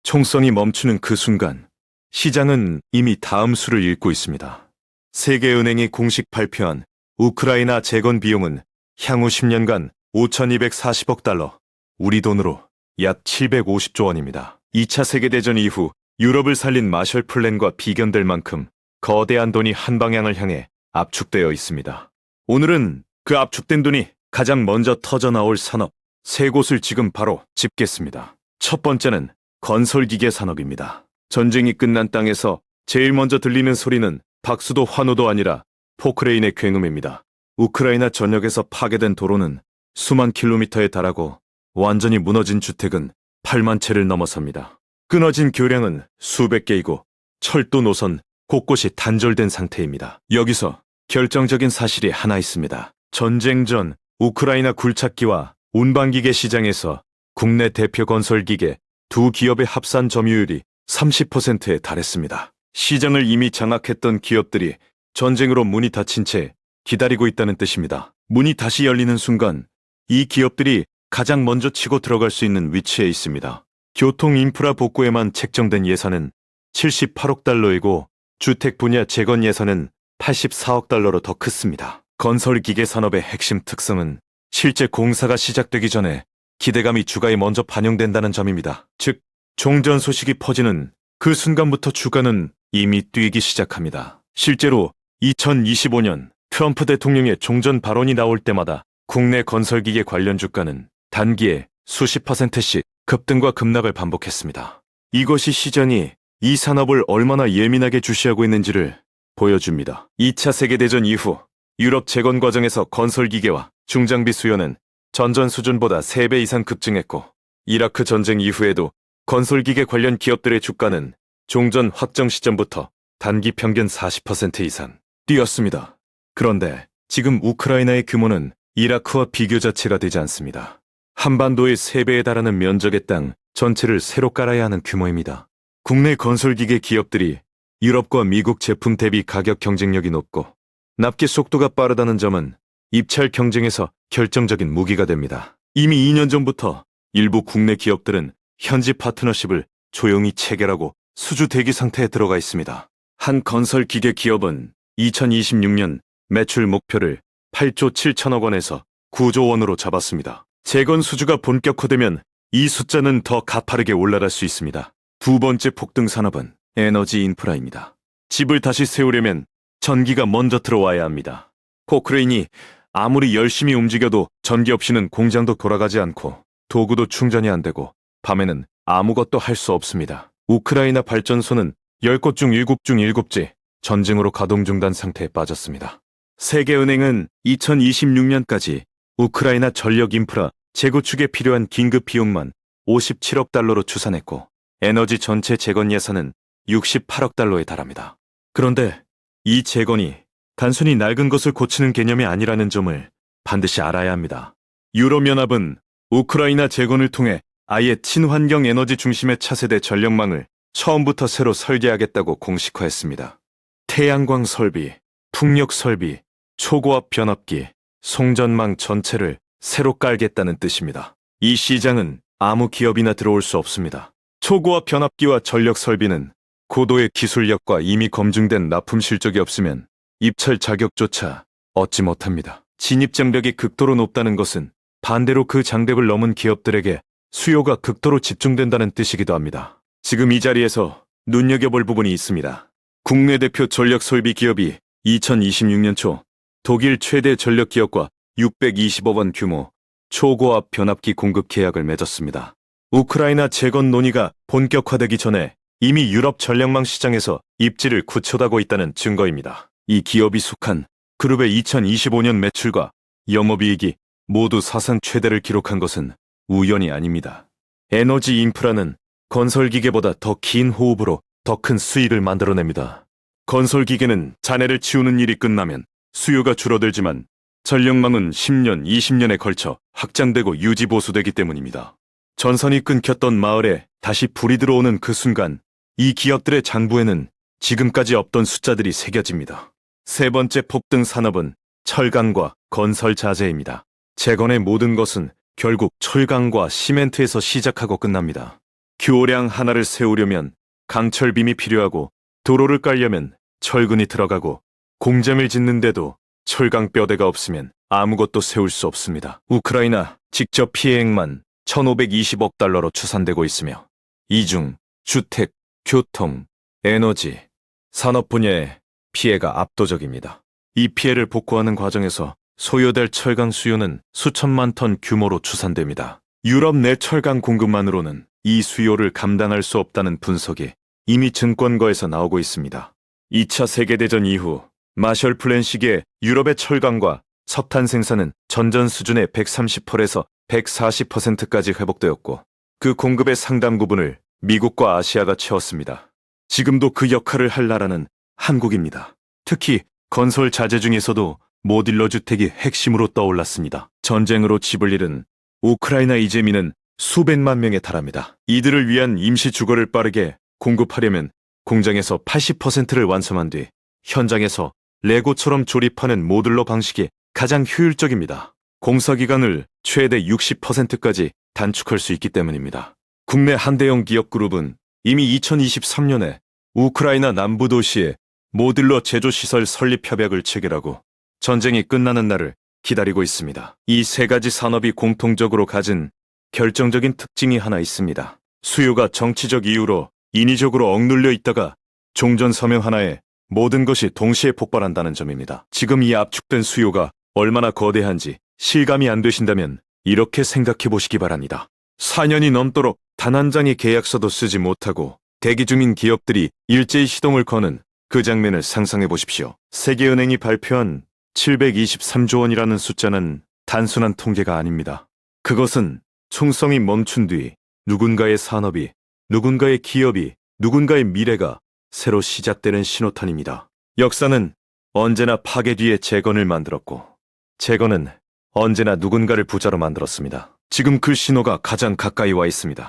총성이 멈추는 그 순간 시장은 이미 다음 수를 읽고 있습니다. 세계은행이 공식 발표한 우크라이나 재건 비용은 향후 10년간 5,240억 달러, 우리 돈으로 약 750조 원입니다. 2차 세계대전 이후 유럽을 살린 마셜 플랜과 비견될 만큼 거대한 돈이 한 방향을 향해 압축되어 있습니다. 오늘은 그 압축된 돈이 가장 먼저 터져나올 산업 세 곳을 지금 바로 짚겠습니다. 첫 번째는 건설기계 산업입니다. 전쟁이 끝난 땅에서 제일 먼저 들리는 소리는 박수도 환호도 아니라 포크레인의 굉음입니다. 우크라이나 전역에서 파괴된 도로는 수만 킬로미터에 달하고 완전히 무너진 주택은 8만 채를 넘어섭니다. 끊어진 교량은 수백 개이고 철도 노선 곳곳이 단절된 상태입니다. 여기서 결정적인 사실이 하나 있습니다. 전쟁 전 우크라이나 굴착기와 운반기계 시장에서 국내 대표 건설기계 두 기업의 합산 점유율이 30%에 달했습니다. 시장을 이미 장악했던 기업들이 전쟁으로 문이 닫힌 채 기다리고 있다는 뜻입니다. 문이 다시 열리는 순간 이 기업들이 가장 먼저 치고 들어갈 수 있는 위치에 있습니다. 교통 인프라 복구에만 책정된 예산은 78억 달러이고 주택 분야 재건 예산은 84억 달러로 더 크습니다. 건설기계 산업의 핵심 특성은 실제 공사가 시작되기 전에 기대감이 주가에 먼저 반영된다는 점입니다. 즉, 종전 소식이 퍼지는 그 순간부터 주가는 이미 뛰기 시작합니다. 실제로 2025년 트럼프 대통령의 종전 발언이 나올 때마다 국내 건설기계 관련 주가는 단기에 수십 %씩 급등과 급락을 반복했습니다. 이것이 시장이 이 산업을 얼마나 예민하게 주시하고 있는지를 보여줍니다. 2차 세계대전 이후 유럽 재건 과정에서 건설기계와 중장비 수요는 전전 수준보다 3배 이상 급증했고 이라크 전쟁 이후에도 건설기계 관련 기업들의 주가는 종전 확정 시점부터 단기 평균 40% 이상 뛰었습니다. 그런데 지금 우크라이나의 규모는 이라크와 비교 자체가 되지 않습니다. 한반도의 3배에 달하는 면적의 땅 전체를 새로 깔아야 하는 규모입니다. 국내 건설기계 기업들이 유럽과 미국 제품 대비 가격 경쟁력이 높고 납기 속도가 빠르다는 점은 입찰 경쟁에서 결정적인 무기가 됩니다. 이미 2년 전부터 일부 국내 기업들은 현지 파트너십을 조용히 체결하고 수주 대기 상태에 들어가 있습니다. 한 건설기계 기업은 2026년 매출 목표를 8조 7천억 원에서 9조 원으로 잡았습니다. 재건 수주가 본격화되면 이 숫자는 더 가파르게 올라갈 수 있습니다. 두 번째 폭등 산업은 에너지 인프라입니다. 집을 다시 세우려면 전기가 먼저 들어와야 합니다. 포크레인이 아무리 열심히 움직여도 전기 없이는 공장도 돌아가지 않고 도구도 충전이 안 되고 밤에는 아무것도 할 수 없습니다. 우크라이나 발전소는 10곳 중 7 중 7지 전쟁으로 가동 중단 상태에 빠졌습니다. 세계은행은 2026년까지 우크라이나 전력 인프라 재구축에 필요한 긴급 비용만 57억 달러로 추산했고 에너지 전체 재건 예산은 68억 달러에 달합니다. 그런데 이 재건이 단순히 낡은 것을 고치는 개념이 아니라는 점을 반드시 알아야 합니다. 유럽연합은 우크라이나 재건을 통해 아예 친환경 에너지 중심의 차세대 전력망을 처음부터 새로 설계하겠다고 공식화했습니다. 태양광 설비, 풍력 설비, 초고압 변압기, 송전망 전체를 새로 깔겠다는 뜻입니다. 이 시장은 아무 기업이나 들어올 수 없습니다. 초고압 변압기와 전력 설비는 고도의 기술력과 이미 검증된 납품 실적이 없으면 입찰 자격조차 얻지 못합니다. 진입 장벽이 극도로 높다는 것은 반대로 그 장벽을 넘은 기업들에게 수요가 극도로 집중된다는 뜻이기도 합니다. 지금 이 자리에서 눈여겨볼 부분이 있습니다. 국내 대표 전력 설비 기업이 2026년 초 독일 최대 전력 기업과 620억 원 규모 초고압 변압기 공급 계약을 맺었습니다. 우크라이나 재건 논의가 본격화되기 전에 이미 유럽 전력망 시장에서 입지를 굳혀가고 있다는 증거입니다. 이 기업이 속한 그룹의 2025년 매출과 영업이익이 모두 사상 최대를 기록한 것은 우연이 아닙니다. 에너지 인프라는 건설기계보다 더 긴 호흡으로 더 큰 수익을 만들어냅니다. 건설기계는 잔해를 치우는 일이 끝나면 수요가 줄어들지만 전력망은 10년, 20년에 걸쳐 확장되고 유지보수되기 때문입니다. 전선이 끊겼던 마을에 다시 불이 들어오는 그 순간 이 기업들의 장부에는 지금까지 없던 숫자들이 새겨집니다. 세 번째 폭등 산업은 철강과 건설 자재입니다. 재건의 모든 것은 결국 철강과 시멘트에서 시작하고 끝납니다. 교량 하나를 세우려면 강철빔이 필요하고 도로를 깔려면 철근이 들어가고 공장을 짓는데도 철강 뼈대가 없으면 아무것도 세울 수 없습니다. 우크라이나 직접 피해액만 1,520억 달러로 추산되고 있으며 이 중 주택, 교통, 에너지, 산업 분야의 피해가 압도적입니다. 이 피해를 복구하는 과정에서 소요될 철강 수요는 수천만 톤 규모로 추산됩니다. 유럽 내 철강 공급만으로는 이 수요를 감당할 수 없다는 분석이 이미 증권가에서 나오고 있습니다. 2차 세계대전 이후 마셜 플랜 시기에 유럽의 철강과 석탄 생산은 전전 수준의 130%에서 140%까지 회복되었고 그 공급의 상당 부분을 미국과 아시아가 채웠습니다. 지금도 그 역할을 할 나라는 한국입니다. 특히 건설 자재 중에서도 모듈러 주택이 핵심으로 떠올랐습니다. 전쟁으로 집을 잃은 우크라이나 이재민은 수백만 명에 달합니다. 이들을 위한 임시 주거를 빠르게 공급하려면 공장에서 80%를 완성한 뒤 현장에서 레고처럼 조립하는 모듈러 방식이 가장 효율적입니다. 공사기간을 최대 60%까지 단축할 수 있기 때문입니다. 국내 한대형 기업 그룹은 이미 2023년에 우크라이나 남부 도시에 모듈러 제조시설 설립 협약을 체결하고 전쟁이 끝나는 날을 기다리고 있습니다. 이 세 가지 산업이 공통적으로 가진 결정적인 특징이 하나 있습니다. 수요가 정치적 이유로 인위적으로 억눌려 있다가 종전 서명 하나에 모든 것이 동시에 폭발한다는 점입니다. 지금 이 압축된 수요가 얼마나 거대한지 실감이 안 되신다면 이렇게 생각해 보시기 바랍니다. 4년이 넘도록 단 한 장의 계약서도 쓰지 못하고 대기 중인 기업들이 일제히 시동을 거는 그 장면을 상상해 보십시오. 세계은행이 발표한 723조 원이라는 숫자는 단순한 통계가 아닙니다. 그것은 총성이 멈춘 뒤 누군가의 산업이, 누군가의 기업이, 누군가의 미래가 새로 시작되는 신호탄입니다. 역사는 언제나 파괴 뒤에 재건을 만들었고 재건은 언제나 누군가를 부자로 만들었습니다. 지금 그 신호가 가장 가까이 와 있습니다.